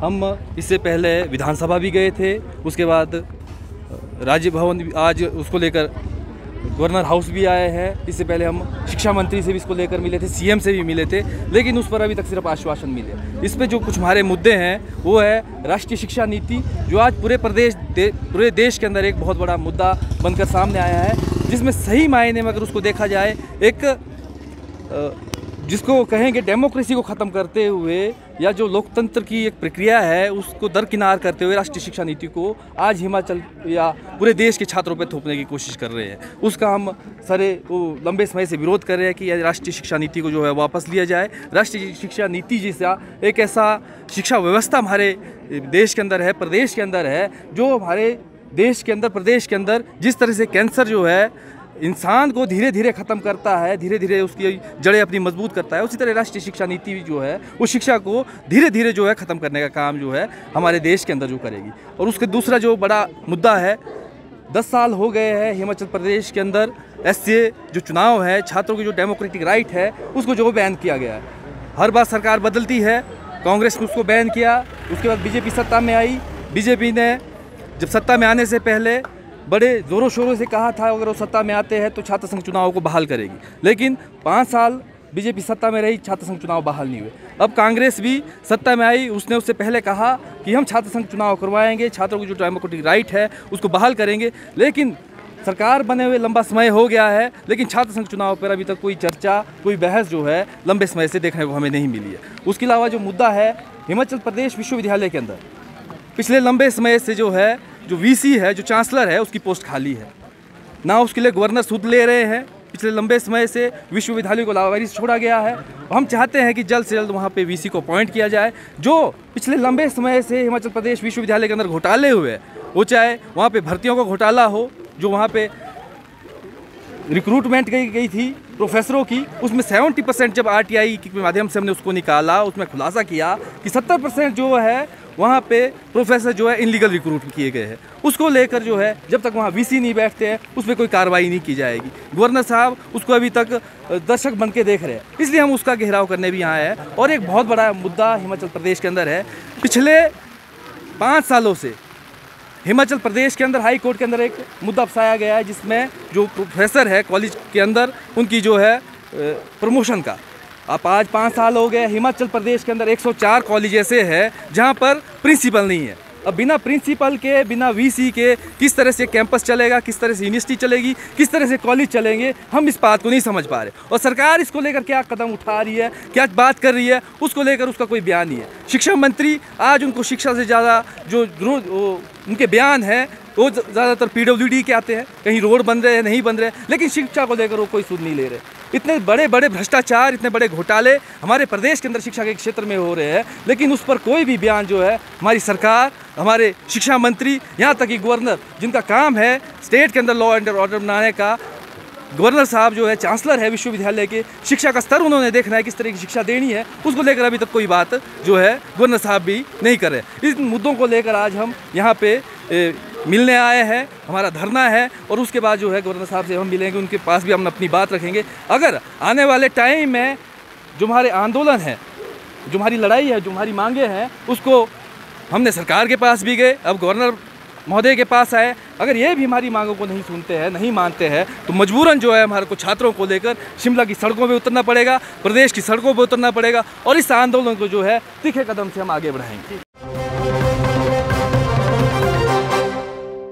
हम इससे पहले विधानसभा भी गए थे, उसके बाद राज्य भवन आज उसको लेकर गवर्नर हाउस भी आए हैं। इससे पहले हम शिक्षा मंत्री से भी इसको लेकर मिले थे, सीएम से भी मिले थे, लेकिन उस पर अभी तक सिर्फ आश्वासन मिले। इस पे जो कुछ हमारे मुद्दे हैं वो है राष्ट्रीय शिक्षा नीति, जो आज पूरे देश के अंदर एक बहुत बड़ा मुद्दा बनकर सामने आया है, जिसमें सही मायने में अगर उसको देखा जाए एक जिसको कहेंगे डेमोक्रेसी को ख़त्म करते हुए या जो लोकतंत्र की एक प्रक्रिया है उसको दरकिनार करते हुए राष्ट्रीय शिक्षा नीति को आज हिमाचल या पूरे देश के छात्रों पर थोपने की कोशिश कर रहे हैं। उसका हम लंबे समय से विरोध कर रहे हैं कि राष्ट्रीय शिक्षा नीति को जो है वापस लिया जाए। राष्ट्रीय शिक्षा नीति जैसा एक ऐसा शिक्षा व्यवस्था हमारे देश के अंदर है, प्रदेश के अंदर है, जो हमारे देश के अंदर प्रदेश के अंदर जिस तरह से कैंसर जो है इंसान को धीरे धीरे ख़त्म करता है, धीरे धीरे उसकी जड़ें अपनी मजबूत करता है, उसी तरह राष्ट्रीय शिक्षा नीति जो है वो शिक्षा को धीरे धीरे जो है ख़त्म करने का काम जो है हमारे देश के अंदर जो करेगी। और उसके दूसरा जो बड़ा मुद्दा है, 10 साल हो गए हैं हिमाचल प्रदेश के अंदर एससीए जो चुनाव है, छात्रों की जो डेमोक्रेटिक राइट है उसको जो बैन किया गया है। हर बार सरकार बदलती है, कांग्रेस ने उसको बैन किया, उसके बाद बीजेपी सत्ता में आई। बीजेपी ने जब सत्ता में आने से पहले बड़े ज़ोरों शोरों से कहा था अगर वो सत्ता में आते हैं तो छात्र संघ चुनाव को बहाल करेगी, लेकिन 5 साल बीजेपी सत्ता में रही, छात्र संघ चुनाव बहाल नहीं हुए। अब कांग्रेस भी सत्ता में आई, उसने उससे पहले कहा कि हम छात्र संघ चुनाव करवाएंगे, छात्रों की जो डेमोक्रेटिक राइट है उसको बहाल करेंगे, लेकिन सरकार बने हुए लंबा समय हो गया है, लेकिन छात्र संघ चुनाव पर अभी तक कोई चर्चा, कोई बहस जो है लंबे समय से देखने को हमें नहीं मिली है। उसके अलावा जो मुद्दा है हिमाचल प्रदेश विश्वविद्यालय के अंदर पिछले लंबे समय से जो है जो वीसी है, जो चांसलर है, उसकी पोस्ट खाली है, ना उसके लिए गवर्नर सूद ले रहे हैं। पिछले लंबे समय से विश्वविद्यालय को लावारिस छोड़ा गया है। हम चाहते हैं कि जल्द से जल्द वहाँ पे वीसी को अपॉइंट किया जाए। जो पिछले लंबे समय से हिमाचल प्रदेश विश्वविद्यालय के अंदर घोटाले हुए, वो चाहे वहाँ पे भर्तियों का घोटाला हो, जो वहाँ पे रिक्रूटमेंट गई थी प्रोफेसरों की, उसमें 70% जब RTI के माध्यम से हमने उसको निकाला, उसमें खुलासा किया कि 70% जो है वहाँ पे प्रोफेसर जो है इनलीगल रिक्रूट किए गए हैं। उसको लेकर जो है जब तक वहाँ वीसी नहीं बैठते हैं उस पर कोई कार्रवाई नहीं की जाएगी। गवर्नर साहब उसको अभी तक दर्शक बन के देख रहे हैं, इसलिए हम उसका घेराव करने भी आए हैं। और एक बहुत बड़ा मुद्दा हिमाचल प्रदेश के अंदर है, पिछले 5 सालों से हिमाचल प्रदेश के अंदर हाई कोर्ट के अंदर एक मुद्दा फंसाया गया है, जिसमें जो प्रोफेसर है कॉलेज के अंदर उनकी जो है प्रमोशन का, अब आज 5 साल हो गए हिमाचल प्रदेश के अंदर 104 कॉलेज ऐसे हैं जहां पर प्रिंसिपल नहीं है। अब बिना प्रिंसिपल के, बिना वीसी के किस तरह से कैंपस चलेगा, किस तरह से यूनिवर्सिटी चलेगी, किस तरह से कॉलेज चलेंगे, हम इस बात को नहीं समझ पा रहे। और सरकार इसको लेकर क्या कदम उठा रही है, क्या बात कर रही है, उसको लेकर उसका कोई बयान नहीं है। शिक्षा मंत्री आज उनको शिक्षा से ज़्यादा जो उनके बयान हैं वो ज़्यादातर PWD के आते हैं, कहीं रोड बन रहे हैं, नहीं बन रहे, लेकिन शिक्षा को लेकर वो कोई सुध नहीं ले रहे। इतने बड़े बड़े भ्रष्टाचार, इतने बड़े घोटाले हमारे प्रदेश के अंदर शिक्षा के क्षेत्र में हो रहे हैं, लेकिन उस पर कोई भी बयान जो है हमारी सरकार, हमारे शिक्षा मंत्री, यहाँ तक कि गवर्नर, जिनका काम है स्टेट के अंदर लॉ एंड ऑर्डर बनाने का, गवर्नर साहब जो है चांसलर है विश्वविद्यालय के, शिक्षा का स्तर उन्होंने देखना है, किस तरह की शिक्षा देनी है, उसको लेकर अभी तक कोई बात जो है गवर्नर साहब भी नहीं कर रहे। इस मुद्दों को लेकर आज हम यहाँ पे मिलने आए हैं, हमारा धरना है, और उसके बाद जो है गवर्नर साहब से हम मिलेंगे, उनके पास भी हम अपनी बात रखेंगे। अगर आने वाले टाइम में जो हमारे आंदोलन है, जो हमारी लड़ाई है, जो हमारी मांगे हैं, उसको हमने सरकार के पास भी गए, अब गवर्नर महोदय के पास आए, अगर ये भी हमारी मांगों को नहीं सुनते हैं, नहीं मानते हैं, तो मजबूरन जो है हमारे को छात्रों को लेकर शिमला की सड़कों पे उतरना पड़ेगा, प्रदेश की सड़कों पे उतरना पड़ेगा, और इस आंदोलन को जो है तीखे कदम से हम आगे बढ़ाएंगे।